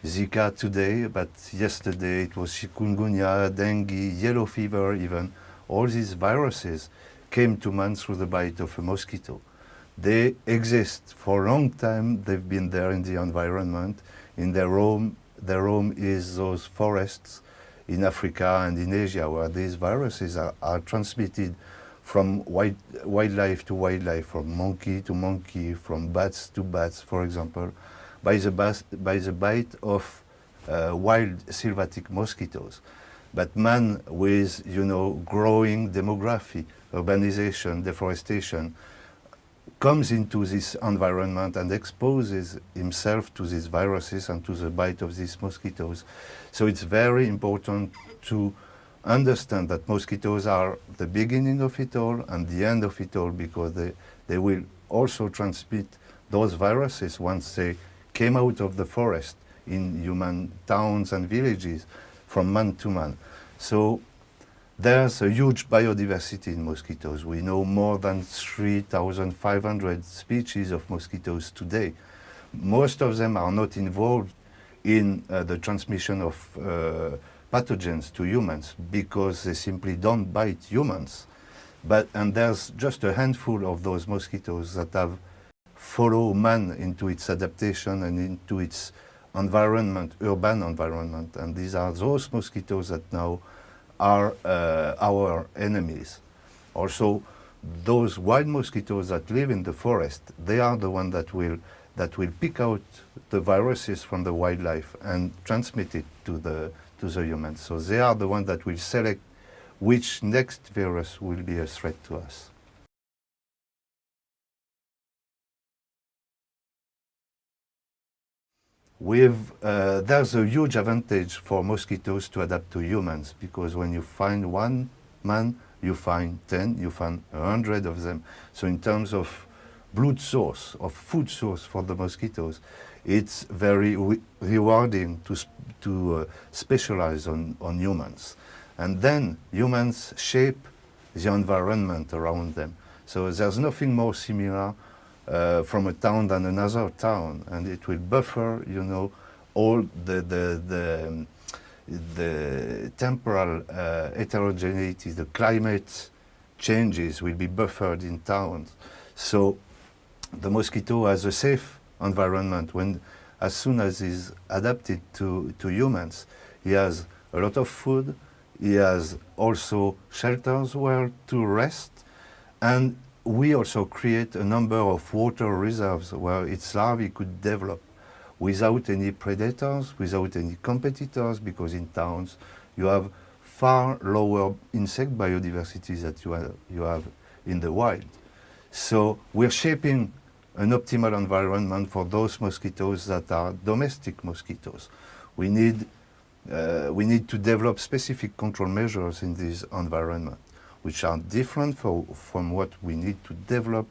Zika today, but yesterday it was chikungunya, dengue, yellow fever even. All these viruses came to man through the bite of a mosquito. They exist for a long time. They've been there in the environment. In their home is those forests in Africa and in Asia, where these viruses are transmitted from wildlife to wildlife, from monkey to monkey, from bats to bats, for example, by the bite of wild sylvatic mosquitoes. But man, with growing demography, urbanization, deforestation, comes into this environment and exposes himself to these viruses and to the bite of these mosquitoes. So it's very important to understand that mosquitoes are the beginning of it all and the end of it all, because they will also transmit those viruses once they came out of the forest in human towns and villages from man to man. So there's a huge biodiversity in mosquitoes. We know more than 3,500 species of mosquitoes today. Most of them are not involved in the transmission of pathogens to humans because they simply don't bite humans. And there's just a handful of those mosquitoes that have followed man into its adaptation and into its environment, urban environment. And these are those mosquitoes that now are our enemies. Also, those wild mosquitoes that live in the forest, they are the ones that will pick out the viruses from the wildlife and transmit it to the humans. So they are the ones that will select which next virus will be a threat to us. There's a huge advantage for mosquitoes to adapt to humans, because when you find one man, you find 10, you find 100 of them. So in terms of blood source, of food source for the mosquitoes, it's very rewarding to specialize on humans. And then humans shape the environment around them. So there's nothing more similar from a town than another town, and it will buffer, all the temporal heterogeneity, the climate changes will be buffered in towns. So the mosquito has a safe environment as soon as he's adapted to humans. He has a lot of food, he has also shelters where to rest, and we also create a number of water reserves where its larvae could develop without any predators, without any competitors, because in towns you have far lower insect biodiversity that you have in the wild. So we're shaping an optimal environment for those mosquitoes that are domestic mosquitoes. We need to develop specific control measures in this environment, which are different from what we need to develop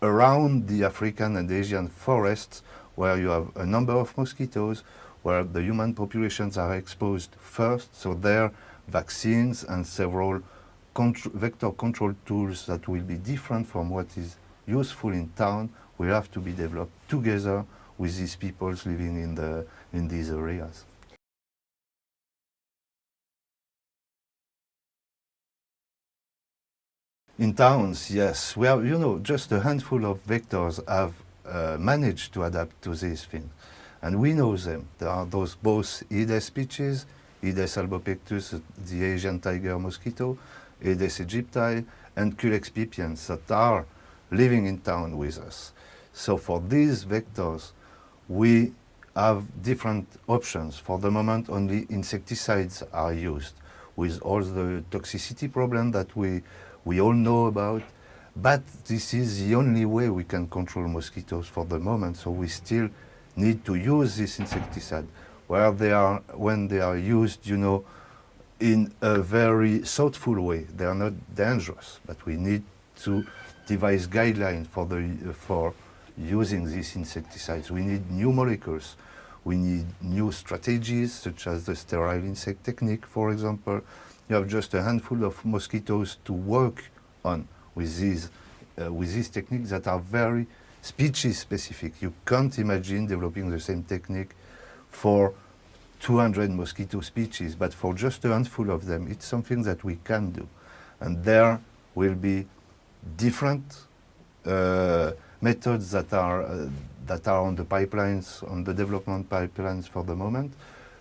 around the African and Asian forests, where you have a number of mosquitoes, where the human populations are exposed first, so there are vaccines and several vector control tools that will be different from what is useful in town will have to be developed together with these peoples living in these areas. In towns, yes, where just a handful of vectors have managed to adapt to these things. And we know them. There are those both Aedes species, Aedes albopictus, the Asian tiger mosquito, Aedes aegypti, and Culex pipiens that are living in town with us. So for these vectors, we have different options. For the moment, only insecticides are used, with all the toxicity problem that we all know about. But this is the only way we can control mosquitoes for the moment, so we still need to use this insecticide when they are used, in a very thoughtful way. They are not dangerous, but we need to devise guidelines for using these insecticides. We need new molecules. We need new strategies, such as the sterile insect technique, for example. You have just a handful of mosquitoes to work on with these techniques that are very species specific. You can't imagine developing the same technique for 200 mosquito species, but for just a handful of them, it's something that we can do. And there will be different methods that are on the pipelines, on the development pipelines for the moment.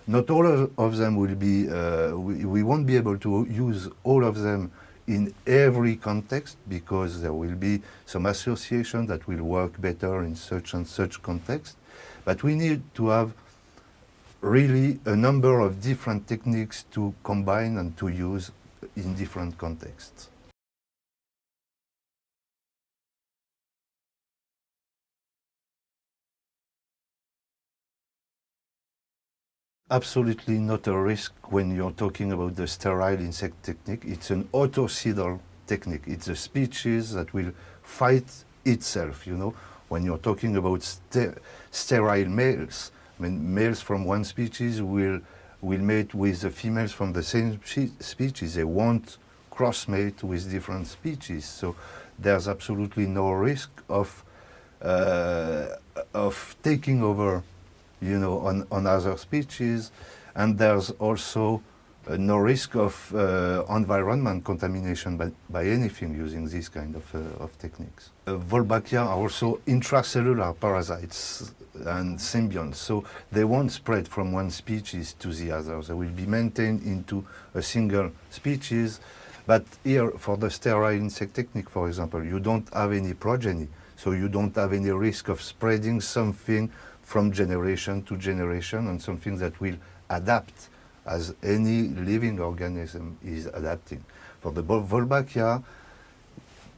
Not all of them will be, we won't be able to use all of them in every context, because there will be some associations that will work better in such and such context. But we need to have really a number of different techniques to combine and to use in different contexts. Absolutely not a risk when you're talking about the sterile insect technique. It's an autocidal technique. It's a species that will fight itself, you know. When you're talking about sterile males, I mean, males from one species will mate with the females from the same species. They won't cross-mate with different species. So there's absolutely no risk of taking over, you know, on other species, and there's also no risk of environment contamination by anything using this kind of techniques. Wolbachia are also intracellular parasites and symbionts, so they won't spread from one species to the other. They will be maintained into a single species, but here for the sterile insect technique, for example, you don't have any progeny, so you don't have any risk of spreading something from generation to generation, and something that will adapt as any living organism is adapting. For the Wolbachia,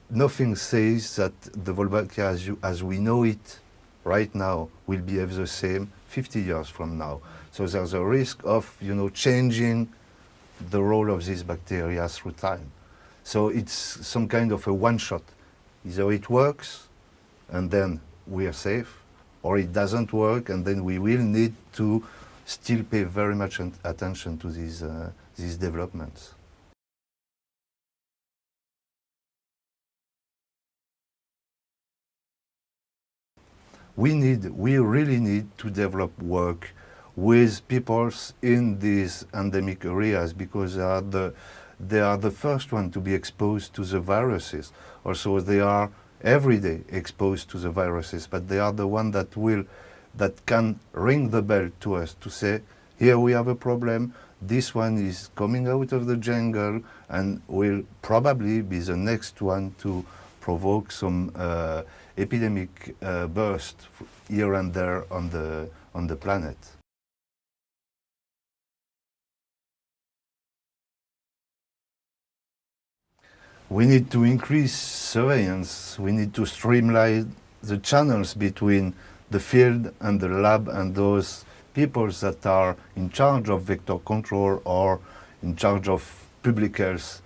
nothing says that the Wolbachia as we know it right now will behave the same 50 years from now. So there's a risk of, you know, changing the role of these bacteria through time. So it's some kind of a one-shot. Either it works and then we are safe, or it doesn't work, and then we will need to still pay very much attention to these developments. We really need to develop work with peoples in these endemic areas, because they are the first one to be exposed to the viruses. Also, they are every day exposed to the viruses, but they are the one that can ring the bell to us to say, here we have a problem, this one is coming out of the jungle and will probably be the next one to provoke some epidemic burst here and there on the planet. We need to increase surveillance. We need to streamline the channels between the field and the lab and those people that are in charge of vector control or in charge of public health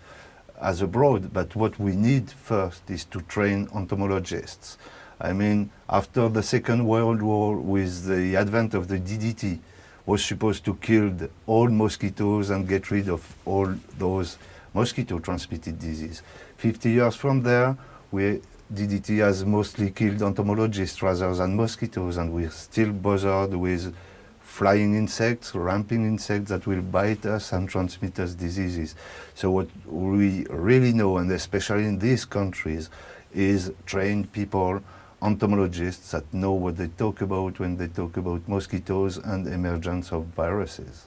as abroad. But what we need first is to train entomologists. I mean, after the Second World War, with the advent of the DDT, was supposed to kill all mosquitoes and get rid of all those mosquito-transmitted disease. 50 years from there, DDT has mostly killed entomologists rather than mosquitoes, and we're still bothered with flying insects, ramping insects that will bite us and transmit us diseases. So what we really know, and especially in these countries, is trained people, entomologists that know what they talk about when they talk about mosquitoes and emergence of viruses.